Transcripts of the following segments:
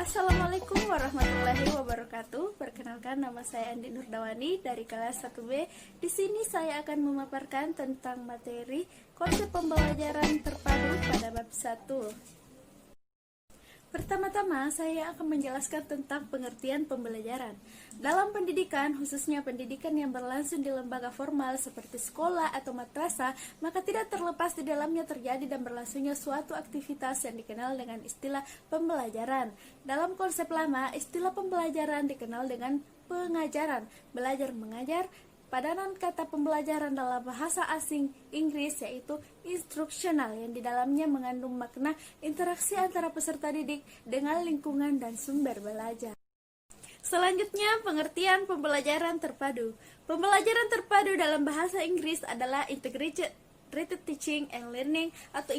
Assalamualaikum warahmatullahi wabarakatuh. Perkenalkan, nama saya Andi Nurdawani dari kelas 1B. Di sini saya akan memaparkan tentang materi konsep pembelajaran terpadu pada bab 1. Pertama-tama, saya akan menjelaskan tentang pengertian pembelajaran. Dalam pendidikan, khususnya pendidikan yang berlangsung di lembaga formal seperti sekolah atau madrasah, maka tidak terlepas di dalamnya terjadi dan berlangsungnya suatu aktivitas yang dikenal dengan istilah pembelajaran. Dalam konsep lama, istilah pembelajaran dikenal dengan pengajaran, belajar mengajar. Padanan kata pembelajaran dalam bahasa asing Inggris yaitu instructional, yang di dalamnya mengandung makna interaksi antara peserta didik dengan lingkungan dan sumber belajar. Selanjutnya, pengertian pembelajaran terpadu. Pembelajaran terpadu dalam bahasa Inggris adalah integrated teaching and learning atau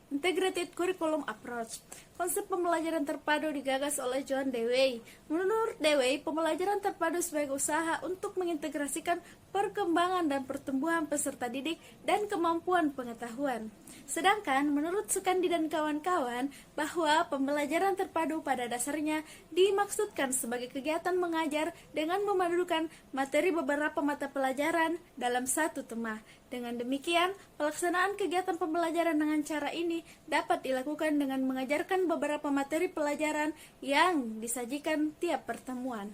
Integrated Curriculum Approach. Konsep pembelajaran terpadu digagas oleh John Dewey. Menurut Dewey, pembelajaran terpadu sebagai usaha untuk mengintegrasikan perkembangan dan pertumbuhan peserta didik dan kemampuan pengetahuan. Sedangkan menurut Sukandi dan kawan-kawan, bahwa pembelajaran terpadu pada dasarnya dimaksudkan sebagai kegiatan mengajar dengan memadukan materi beberapa mata pelajaran dalam satu tema. Dengan demikian, pelaksanaan kegiatan pembelajaran dengan cara ini dapat dilakukan dengan mengajarkan beberapa materi pelajaran yang disajikan tiap pertemuan.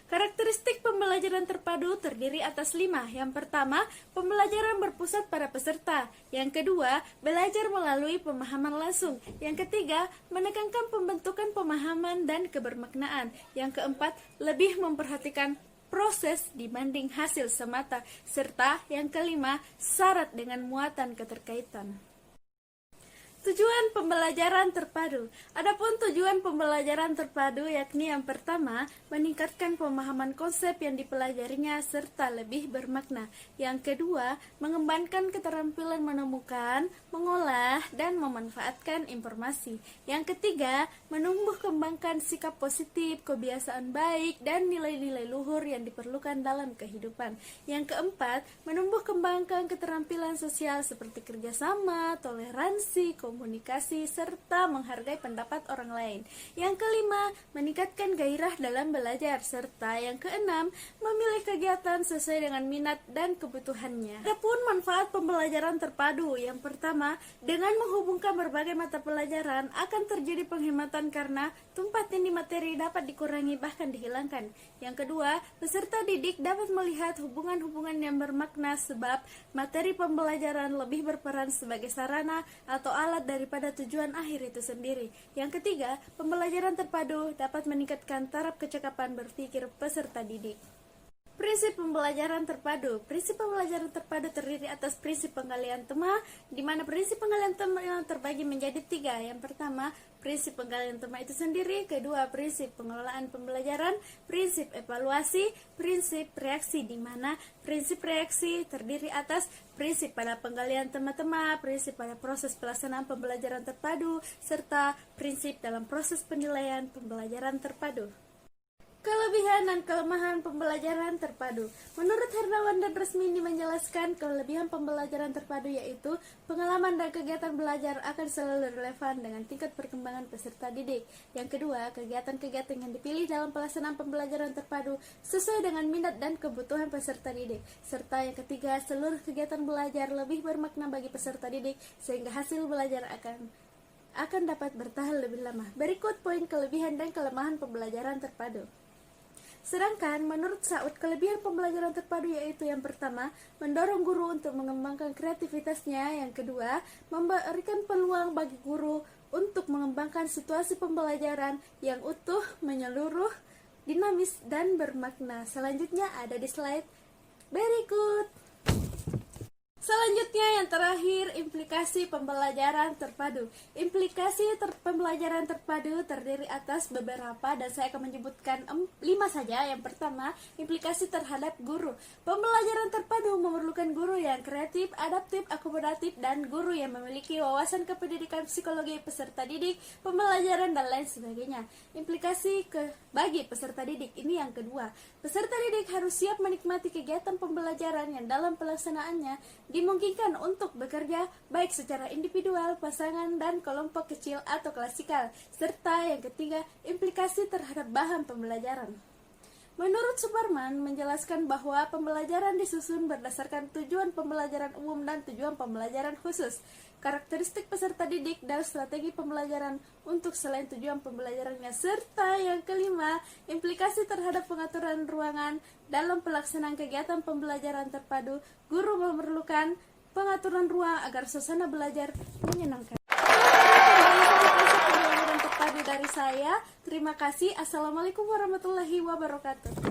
Karakteristik pembelajaran terpadu terdiri atas 5. Yang pertama, pembelajaran berpusat pada peserta. Yang kedua, belajar melalui pemahaman langsung. Yang ketiga, menekankan pembentukan pemahaman dan kebermaknaan. Yang keempat, lebih memperhatikan proses dibanding hasil semata. Serta yang kelima, syarat dengan muatan keterkaitan. Tujuan pembelajaran terpadu. Adapun tujuan pembelajaran terpadu yakni yang pertama, meningkatkan pemahaman konsep yang dipelajarinya serta lebih bermakna. Yang kedua, mengembangkan keterampilan menemukan, mengolah, dan memanfaatkan informasi. Yang ketiga, menumbuh kembangkan sikap positif, kebiasaan baik, dan nilai-nilai luhur yang diperlukan dalam kehidupan. Yang keempat, menumbuh kembangkan keterampilan sosial seperti kerjasama, toleransi, komunikasi, serta menghargai pendapat orang lain. Yang kelima, meningkatkan gairah dalam belajar, serta yang keenam, memilih kegiatan sesuai dengan minat dan kebutuhannya. Adapun manfaat pembelajaran terpadu, yang pertama, dengan menghubungkan berbagai mata pelajaran akan terjadi penghematan karena tumpah tindih materi dapat dikurangi bahkan dihilangkan. Yang kedua, peserta didik dapat melihat hubungan-hubungan yang bermakna sebab materi pembelajaran lebih berperan sebagai sarana atau alat daripada tujuan akhir itu sendiri. Yang ketiga, pembelajaran terpadu dapat meningkatkan taraf kecakapan berpikir peserta didik. Prinsip pembelajaran terpadu. Prinsip pembelajaran terpadu terdiri atas prinsip penggalian tema, di mana prinsip penggalian tema yang terbagi menjadi 3. Yang pertama, prinsip penggalian tema itu sendiri. Kedua, prinsip pengelolaan pembelajaran. Prinsip evaluasi. Prinsip reaksi, di mana prinsip reaksi terdiri atas prinsip pada penggalian tema-tema, prinsip pada proses pelaksanaan pembelajaran terpadu, serta prinsip dalam proses penilaian pembelajaran terpadu. Kelebihan dan kelemahan pembelajaran terpadu. Menurut Hernawan dan Resmini menjelaskan, kelebihan pembelajaran terpadu yaitu pengalaman dan kegiatan belajar akan selalu relevan dengan tingkat perkembangan peserta didik. Yang kedua, kegiatan-kegiatan yang dipilih dalam pelaksanaan pembelajaran terpadu sesuai dengan minat dan kebutuhan peserta didik. Serta yang ketiga, seluruh kegiatan belajar lebih bermakna bagi peserta didik sehingga hasil belajar akan dapat bertahan lebih lama. Berikut poin kelebihan dan kelemahan pembelajaran terpadu. Sedangkan menurut Saud, kelebihan pembelajaran terpadu yaitu yang pertama, mendorong guru untuk mengembangkan kreativitasnya. Yang kedua, memberikan peluang bagi guru untuk mengembangkan situasi pembelajaran yang utuh, menyeluruh, dinamis, dan bermakna. Selanjutnya ada di slide berikut. Selanjutnya yang terakhir, implikasi pembelajaran terpadu. Implikasi pembelajaran terpadu terdiri atas beberapa dan saya akan menyebutkan 5 saja. Yang pertama, implikasi terhadap guru. Pembelajaran terpadu memerlukan guru yang kreatif, adaptif, akomodatif, dan guru yang memiliki wawasan kependidikan psikologi peserta didik, pembelajaran, dan lain sebagainya. Implikasi bagi peserta didik ini yang kedua. Peserta didik harus siap menikmati kegiatan pembelajaran yang dalam pelaksanaannya dimungkinkan untuk bekerja baik secara individual, pasangan, dan kelompok kecil atau klasikal. Serta yang ketiga, implikasi terhadap bahan pembelajaran. Menurut Suparman, menjelaskan bahwa pembelajaran disusun berdasarkan tujuan pembelajaran umum dan tujuan pembelajaran khusus, karakteristik peserta didik, dan strategi pembelajaran untuk selain tujuan pembelajarannya. Serta yang kelima, implikasi terhadap pengaturan ruangan. Dalam pelaksanaan kegiatan pembelajaran terpadu, guru memerlukan pengaturan ruang agar suasana belajar menyenangkan. Dari saya, terima kasih. Assalamualaikum warahmatullahi wabarakatuh.